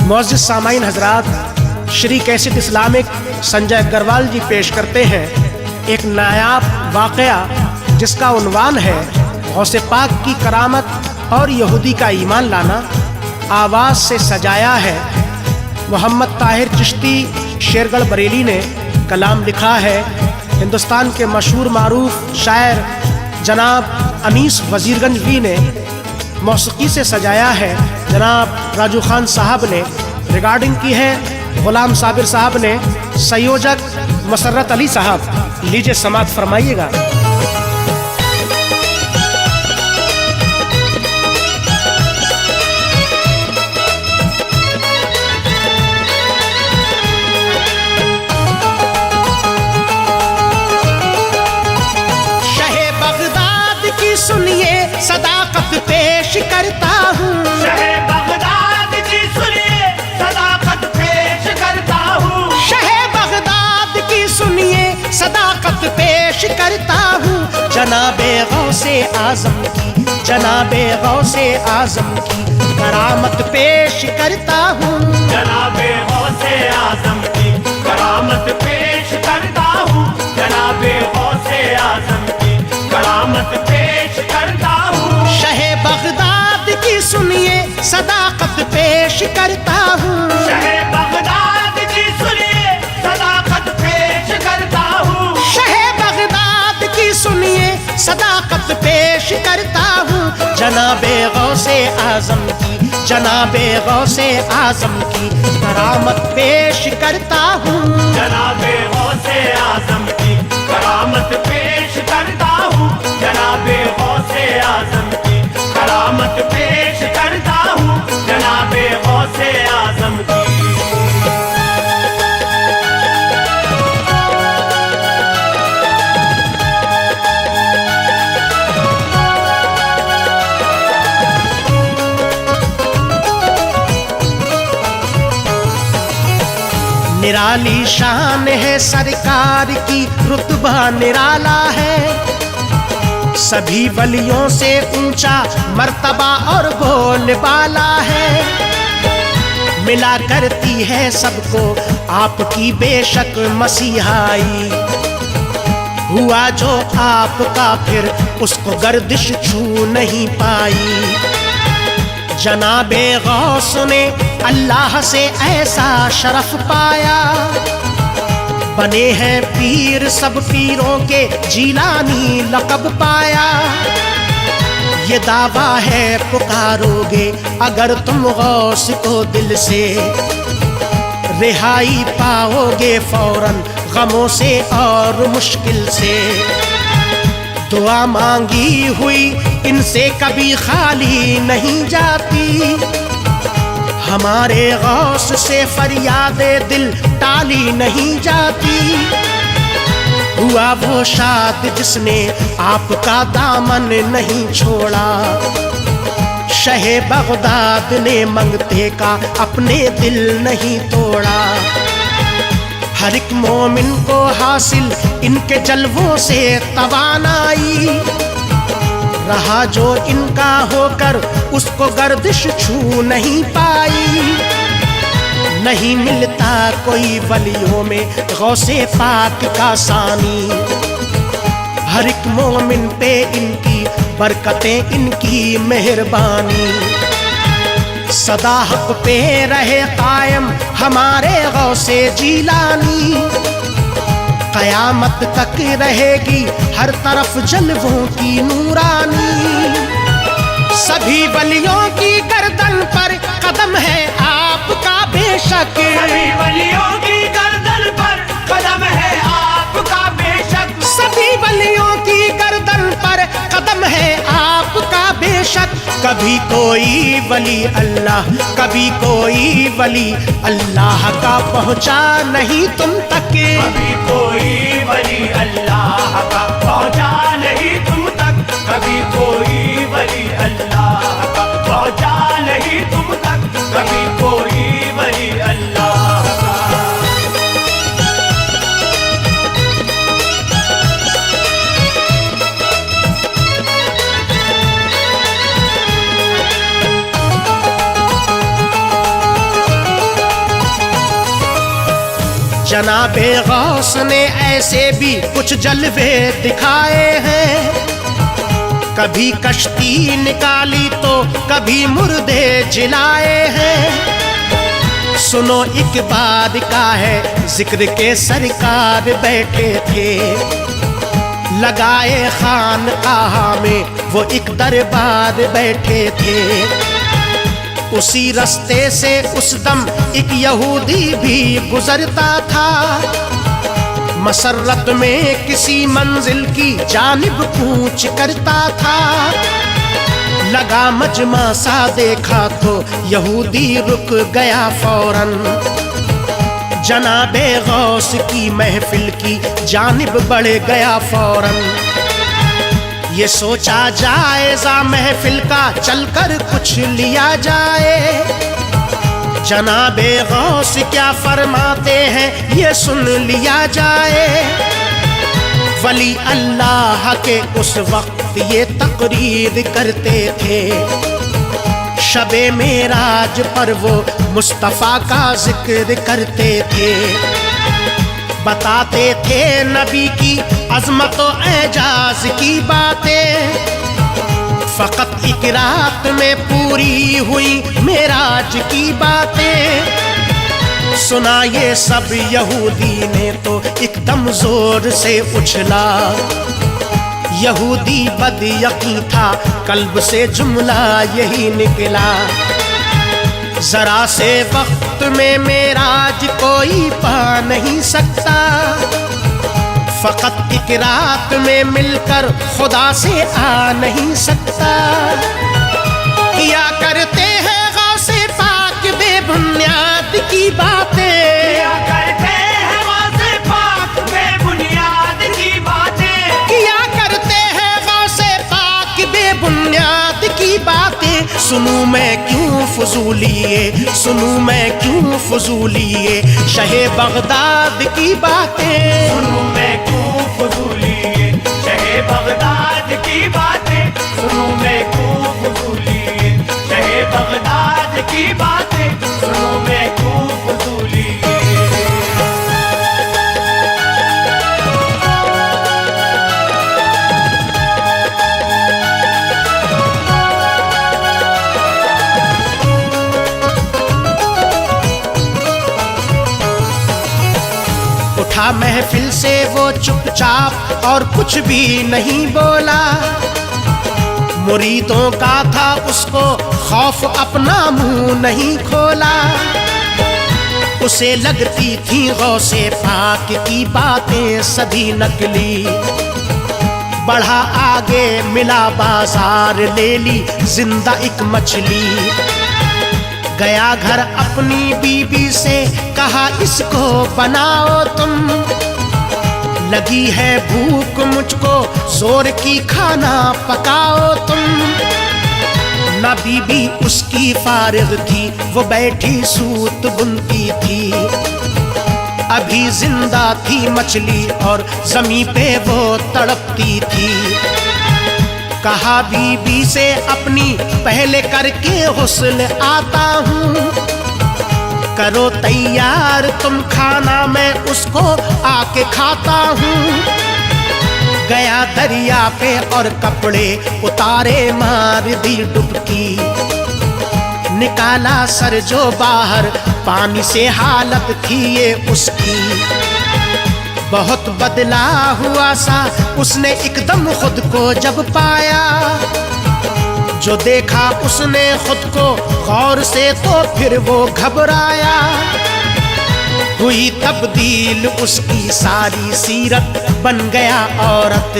मुअज़्ज़िज़ सामाईन हज़रात, Shri cassette Islamic Sanjay Agarwal जी पेश करते हैं एक नायाब वाक़या जिसका उन्वान है गौसे पाक की करामत और यहूदी का ईमान लाना। आवाज़ से सजाया है मोहम्मद ताहिर चिश्ती शेरगढ़ बरेली ने। कलाम लिखा है हिंदुस्तान के मशहूर मारूफ शायर जनाब अनीस वज़ीरगंजवी ने। मौसीकी से सजाया है जनाब राजू खान साहब ने। रिकॉर्डिंग की है गुलाम साबिर साहब ने। संयोजक मसर्रत अली साहब। लीजिए समात फरमाइएगा। सुनिए सदाकत पेश करता हूँ। शहे बगदाद की सुनिए सदाकत पेश करता हूँ। शहे बगदाद की सुनिए सदाकत पेश करता हूँ। जनाबे गौसे आजम की, जनाबे गौसे आजम की करामत पेश करता हूँ। जनाबे गौसे आजम की करामत पेश करता हूँ। जनाबे गौसे आजम की करामत पेश करता हूँ। शहे बगदाद की सुनिए सदाकत पेश करता हूँ। शहे बगदाद की सुनिए सदाकत पेश करता हूँ। शहे बगदाद की सुनिए सदाकत पेश करता हूँ। जनाबे गौसे आजम की, जनाबे गौसे आजम की करामत पेश करता हूँ। जनाबे गौसे आजम की करामत पेश करता हूँ। जनाबे गौसे आजम की करामत पेश करता हूँ। जनाबे गौसे आजम की। निराली शान है सरकार की, रुतबा निराला है। सभी वलियों से ऊंचा मर्तबा और बोलबाला है। मिला करती है सबको आपकी बेशक मसीहाई। हुआ जो आपका फिर उसको गर्दिश छू नहीं पाई। जनाबे गौस ने अल्लाह से ऐसा शरफ पाया। बने हैं पीर सब पीरों के जीलानी लक़ब पाया। ये दावा है पुकारोगे अगर तुम गौस को दिल से, रिहाई पाओगे फौरन गमों से और मुश्किल से। दुआ मांगी हुई इनसे कभी खाली नहीं जाती। हमारे गौस से फरियादे दिल टाली नहीं जाती। हुआ वो शाद जिसने आपका दामन नहीं छोड़ा। शहे बगदाद ने मंगते का अपने दिल नहीं तोड़ा। हर एक मोमिन को हासिल इनके जलवों से तवानाई। रहा जो इनका होकर उसको गर्दिश छू नहीं पाई। नहीं मिलता कोई वलियों में गौसे पाक का सानी। हर एक मोमिन पे इनकी बरकतें, इनकी मेहरबानी। सदा हक पे रहे कायम हमारे गौसे जीलानी। कयामत तक रहेगी हर तरफ जलवों की नूरानी। सभी वलियों की गर्दन पर कदम है आपका बेशक। सभी वलियों की गर्दन पर कदम है आपका बेशक। सभी वलियों की गर्दन पर कदम है आपका बेशक। कभी कोई वली अल्लाह, कभी कोई वली अल्लाह का पहुँचा नहीं तुम तक। कभी कोई वली अल्लाह का पहुँचा नहीं तुम तक। कभी कोई वली अल्लाह का पहुँचा नहीं तुम तक। कभी कोई वली अल्लाह का। जनाबे गौस ने ऐसे भी कुछ जलवे दिखाए हैं, कभी कश्ती निकाली तो कभी मुर्दे जिलाए हैं। सुनो एक बार का है जिक्र के सरकार बैठे थे, लगाए खानकाहा में वो एक दरबार बैठे थे। उसी रास्ते से उस दम एक यहूदी भी गुजरता था, मसरत में किसी मंजिल की जानिब कूच करता था। लगा मजमा सा देखा तो यहूदी रुक गया फौरन, जनाबे गौस की महफिल की जानिब बढ़ गया फौरन। ये सोचा जायजा महफिल का चलकर कुछ लिया जाए, जनाबे गौस क्या फरमाते हैं ये सुन लिया जाए। वली अल्लाह के उस वक्त ये तकरीर करते थे, शबे मेराज पर वो मुस्तफ़ा का जिक्र करते थे। बताते थे नबी की अज़मत और एजाज की बातें, फ़कत एक रात में पूरी हुई मेराज की बातें। सुना ये सब यहूदी ने तो एकदम जोर से उछला, यहूदी बदयकीन था कल्ब से जुमला यही निकला। जरा से वक्त में मेराज कोई पा नहीं सकता, फ़कत एक रात में मिलकर खुदा से आ नहीं सकता। किया करते हैं गौसे पाक बेबुनियाद की बातें, किया करते हैं गौसे पाक बेबुनियाद की बातें, किया करते हैं गौसे पाक बेबुनियाद की बातें। सुनूं मैं क्यों फजूलिए, सुनूं मैं क्यों फजूलिए शहे बगदाद की बातें। सुनूं मैं क्यों फजूलिए शहे बगदाद की बातें, सुनूं मैं क्यों फजूलिए शहे बगदाद की बातें, सुनूं मैं क्यों फजूलिए। उठा महफिल से वो चुपचाप और कुछ भी नहीं बोला, मुरीदों का था उसको खौफ अपना मुंह नहीं खोला। उसे लगती थी गौसे पाक की बातें सभी नकली, बढ़ा आगे मिला बाजार ले ली जिंदा एक मछली। गया घर अपनी बीबी से कहा इसको बनाओ तुम, लगी है भूख मुझको जोर की खाना पकाओ तुम। ना बीबी उसकी फारिग थी वो बैठी सूत बुनती थी, अभी जिंदा थी मछली और जमी पे वो तड़पती थी। कहा बीबी से अपनी पहले करके हुस्न आता हूँ, करो तैयार तुम खाना मैं उसको आके खाता हूँ। गया दरिया पे और कपड़े उतारे मार दी डुबकी, निकाला सर जो बाहर पानी से हालत थी ये उसकी। बहुत बदला हुआ सा उसने एकदम खुद को जब पाया, जो देखा उसने खुद को गौर से तो फिर वो घबराया। हुई तब्दील उसकी सारी सीरत बन गया औरत,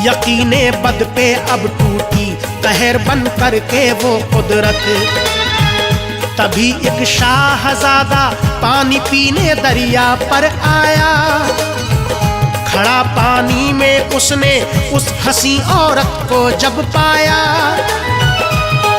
यकीने बद पे अब टूटी कहर बन करके वो कुदरत। तभी एक शाहजादा पानी पीने दरिया पर आया, खड़ा पानी में उसने उस हंसी औरत को जब पाया।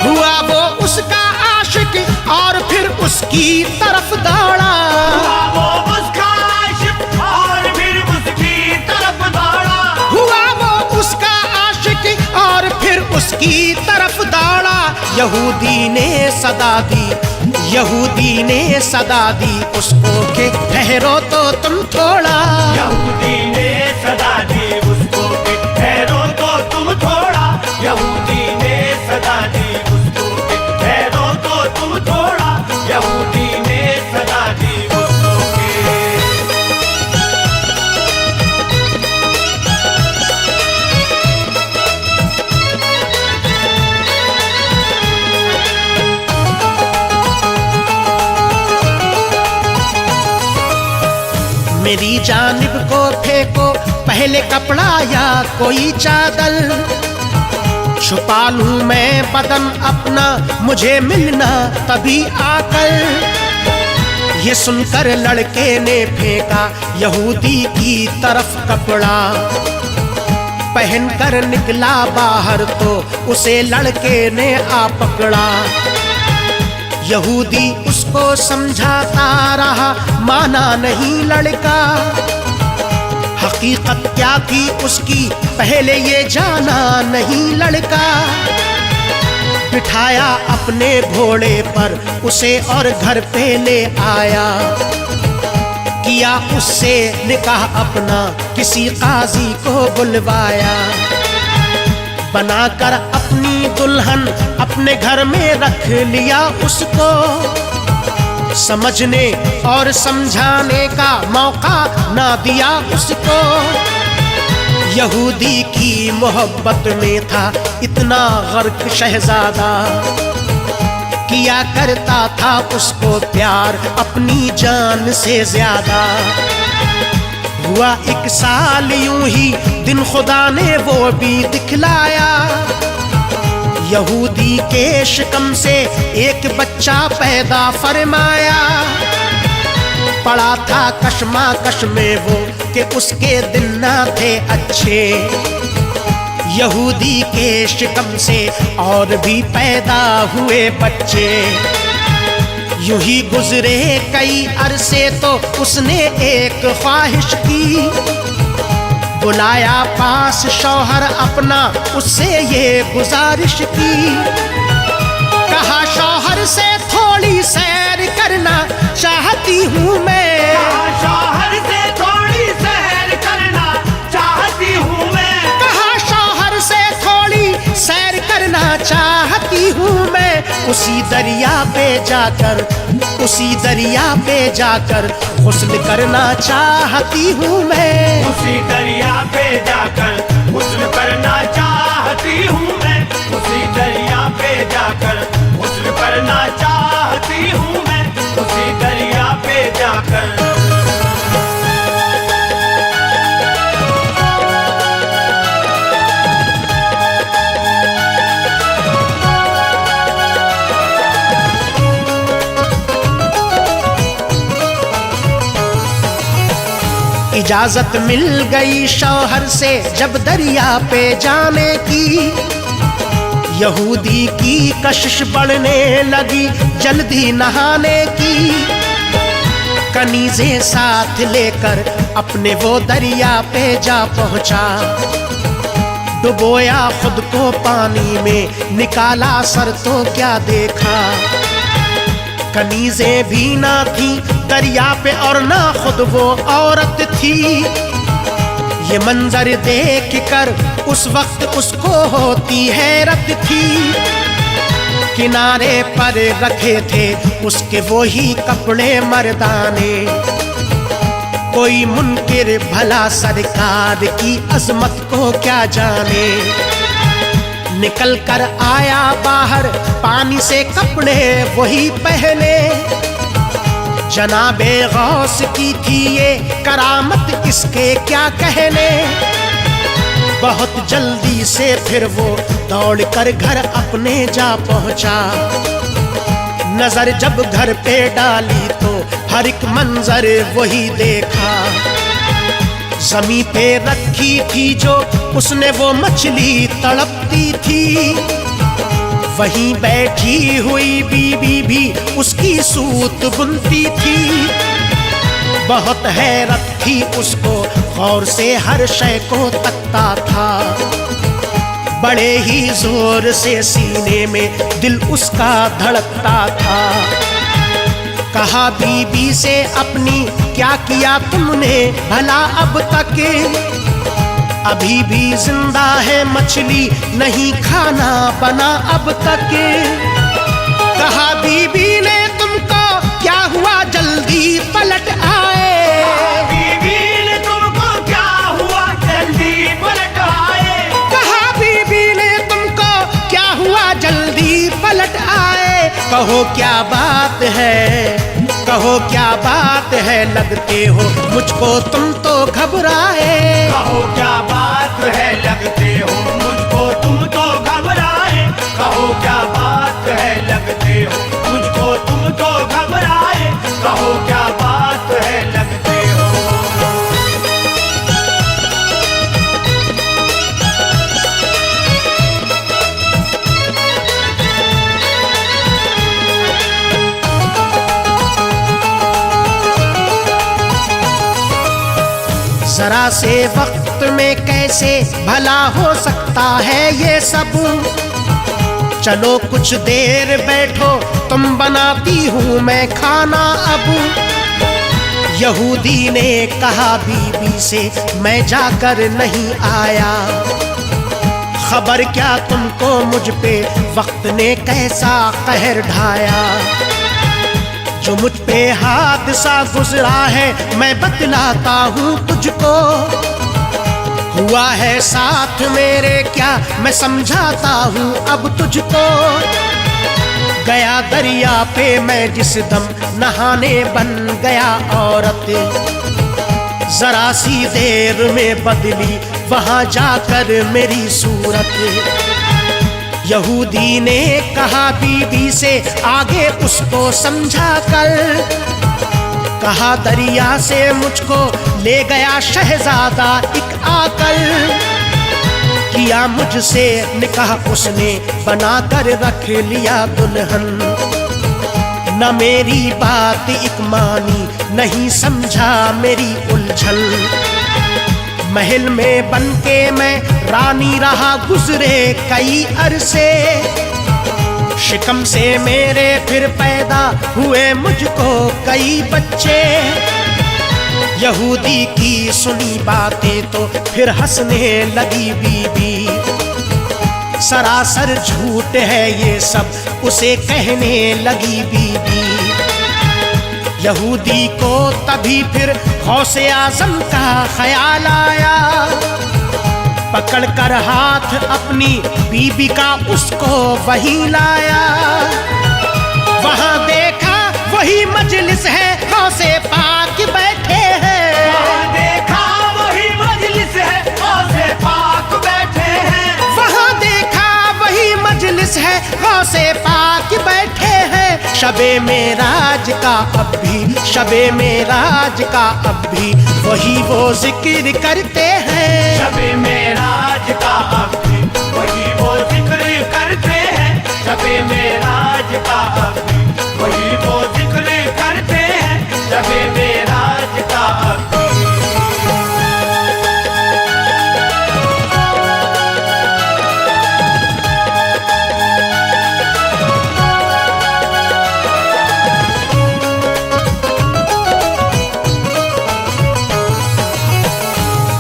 हुआ वो उसका आशिक और फिर उसकी तरफ दौड़ा, हुआ वो उसका आशिक और फिर उसकी तरफ दौड़ा, हुआ वो उसका आशिक और फिर उसकी तरफ दौड़ा। यहूदी ने सदा दी, यहूदी ने सदा दी उसको कि ठहरो तो तुम थोड़ा। यहूदी ने सदा दी उसको कि ठहरो तो तुम थोड़ा। यहूदी ने सदा दी उसको कि ठहरो तो तुम थोड़ा। यहूदी ने सदा दी उसको कि मेरी जानिब को फेंको पहले कपड़ा या कोई चादर, छुपा लूं मैं बदन अपना मुझे मिलना तभी आकर। ये सुनकर लड़के ने फेंका यहूदी की तरफ कपड़ा, पहनकर निकला बाहर तो उसे लड़के ने आ पकड़ा। यहूदी उसको समझाता रहा, माना नहीं लड़का। हकीकत क्या थी उसकी पहले ये जाना नहीं लड़का। बिठाया अपने घोड़े पर उसे और घर पे ले आया, किया उससे निकाह अपना किसी काजी को बुलवाया। बनाकर अपनी दुल्हन अपने घर में रख लिया उसको, समझने और समझाने का मौका ना दिया उसको। यहूदी की मोहब्बत में था इतना गर्क शहजादा, किया करता था उसको प्यार अपनी जान से ज्यादा। हुआ 1 साल यूं ही दिन खुदा ने वो भी दिखलाया, यहूदी के शिकम से एक बच्चा पैदा फरमाया। पड़ा था कशमाकश में वो कि उसके दिन ना थे अच्छे, यहूदी के शिकम से और भी पैदा हुए बच्चे। यूं ही गुजरे कई अरसे तो उसने एक ख्वाहिश की, बुलाया पास शौहर अपना उससे ये गुजारिश की। कहा शौहर से थोड़ी सैर करना चाहती हूँ मैं, शौहर से थोड़ी सैर करना चाहती हूँ मैं। कहा शौहर से थोड़ी सैर करना चाहती हूँ मैं। उसी दरिया पे जाकर, उसी दरिया पे जाकर गुस्ल करना चाहती हूँ मैं। उसी दरिया पे जाकर गुस्ल करना चाहती हूँ मैं। उसी दरिया पे जाकर गुस्ल करना चाहती हूँ मैं। उसी दरिया पे जाकर। इजाजत मिल गई शौहर से जब दरिया पे जाने की, यहूदी की कशिश बढ़ने लगी जल्दी नहाने की। कनीज़ें साथ लेकर अपने वो दरिया पे जा पहुंचा, डुबोया खुद को पानी में निकाला सर तो क्या देखा। कनीज़ें भी ना थी दरिया पे और ना खुद वो औरत थी। ये मंजर देख कर उस वक्त उसको होती हैरत थी। किनारे पर रखे थे उसके वो ही कपड़े मर्दाने, कोई मुनकिर भला सरकार की अजमत को क्या जाने। निकल कर आया बाहर पानी से कपड़े वही पहने, जनाबे गौस की थी ये करामत इसके क्या कहने। बहुत जल्दी से फिर वो दौड़ कर घर अपने जा पहुंचा। नजर जब घर पे डाली तो हर एक मंजर वही देखा। जमीन पे रखी थी जो उसने वो मछली तड़पती थी, वहीं बैठी हुई बीबी भी उसकी सूत बुनती थी। बहुत हैरत थी उसको गौर से हर शय को तकता था। बड़े ही जोर से सीने में दिल उसका धड़कता था। कहा बीबी से अपनी क्या किया तुमने भला अब तक, अभी भी जिंदा है मछली नहीं खाना बना अब तक। कहा बीबी ने तुमको क्या हुआ जल्दी पलट आए, बीवी ने तुमको क्या हुआ जल्दी पलट आए, कहा बीबी ने तुमको क्या हुआ जल्दी पलट आए। कहो क्या बात है, कहो क्या बात है, लगते हो मुझको तुम तो घबराए। कहो क्या बात है, लगते हो मुझको तुम तो घबराए, कहो क्या बात है, लगते हो मुझको तुम तो घबराए, कहो क्या बात है, लगते हो। जरा से वक्त में कैसे भला हो सकता है ये सब, चलो कुछ देर बैठो तुम बनाती हूँ मैं खाना अब। यहूदी ने कहा बीबी से मैं जाकर नहीं आया, खबर क्या तुमको मुझ पे वक्त ने कैसा कहर ढाया। जो मुझ पे हादसा गुजरा है मैं बतलाता हूँ तुझको, हुआ है साथ मेरे क्या मैं समझाता हूँ अब तुझको। गया दरिया पे मैं जिस दम नहाने बन गया औरत, जरा सी देर में बदली वहाँ जाकर मेरी सूरत। यहूदी ने कहा बीबी से आगे उसको समझा कर, कहा दरिया से मुझको ले गया शहजादा एक आकर। किया मुझसे निकाह उसने बना कर रख लिया दुल्हन, न मेरी बात एक मानी नहीं समझा मेरी उलझन। महल में बनके मैं रानी रहा गुजरे कई अरसे, शिकम से मेरे फिर पैदा हुए मुझको कई बच्चे। यहूदी की सुनी बातें तो फिर हंसने लगी बीबी, सरासर झूठ है ये सब उसे कहने लगी बीबी। यहूदी को तभी फिर गौसे आजम का ख्याल आया, पकड़ कर हाथ अपनी बीबी का उसको वहीं लाया। वहां देखा वही मजलिस है गौसे पाक बैठे हैं, वहाँ देखा वही मजलिस है गौसे पाक बैठे हैं, वहाँ देखा वही मजलिस है गौसे पाक बैठे हैं। शबे मेराज का अब भी, शबे मेराज का अब भी वही वो जिक्र करते हैं। शबे मेराज का अब भी वही वो जिक्र करते हैं, शबे मेराज का अब भी वही वो जिक्र करते हैं, शबे मेराज का अब भी।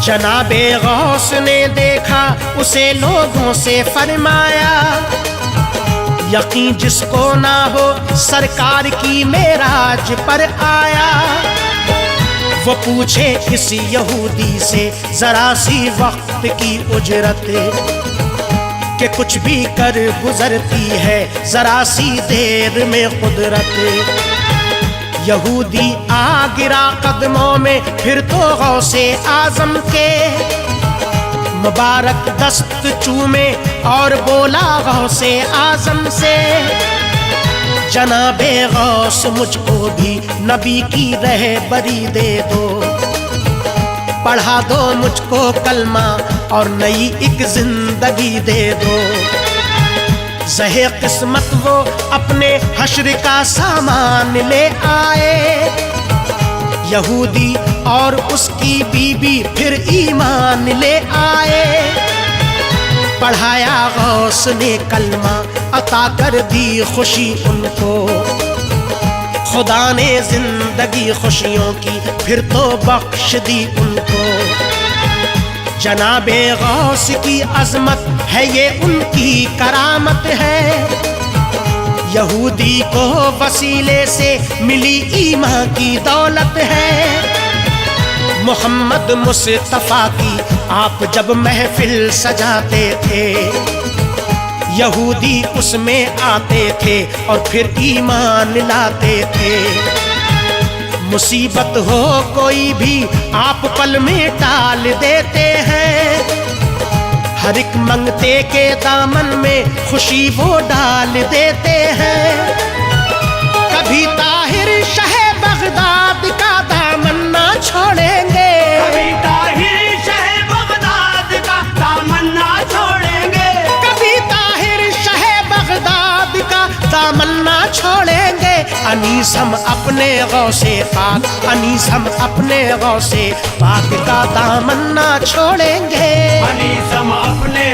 जनाबे गौस ने देखा उसे लोगों से फरमाया, यकीन जिसको ना हो सरकार की मेराज पर आया। वो पूछे इस यहूदी से जरा सी वक्त की उजरत, कि कुछ भी कर गुजरती है जरा सी देर में कुदरत। यहूदी आ गिरा कदमों में फिर तो गौसे आजम के, मुबारक दस्त चूमे और बोला गौसे आजम से, जनाबे गौस मुझको भी नबी की रहबरी दे दो, पढ़ा दो मुझको कलमा और नई एक जिंदगी दे दो। ज़हे किस्मत वो अपने हश्र का सामान ले आए, यहूदी और उसकी बीबी फिर ईमान ले आए। पढ़ाया गौस ने कलमा अता कर दी खुशी उनको, खुदा ने जिंदगी खुशियों की फिर तो बख्श दी उनको। जनाबे गौस की अजमत है ये उनकी करामत है। यहूदी को वसीले से मिली ईमान की दौलत है। मोहम्मद मुस्तफा की आप जब महफिल सजाते थे, यहूदी उसमें आते थे और फिर ईमान लाते थे। मुसीबत हो कोई भी आप पल में टाल देते हैं। हर एक मंगते के दामन में खुशी वो डाल देते हैं। कभी ताहिर शाह बगदाद का दामन ना छोड़ेंगे, कभी ताहिर शाह बगदाद का दामन ना छोड़ेंगे, कभी ताहिर शाह बगदाद का दामन ना छोड़ेंगे। अनीस हम अपने गौसे पाक, अनीस हम अपने गौसे पाक का दामन ना छोड़ेंगे। अनीस हम अपने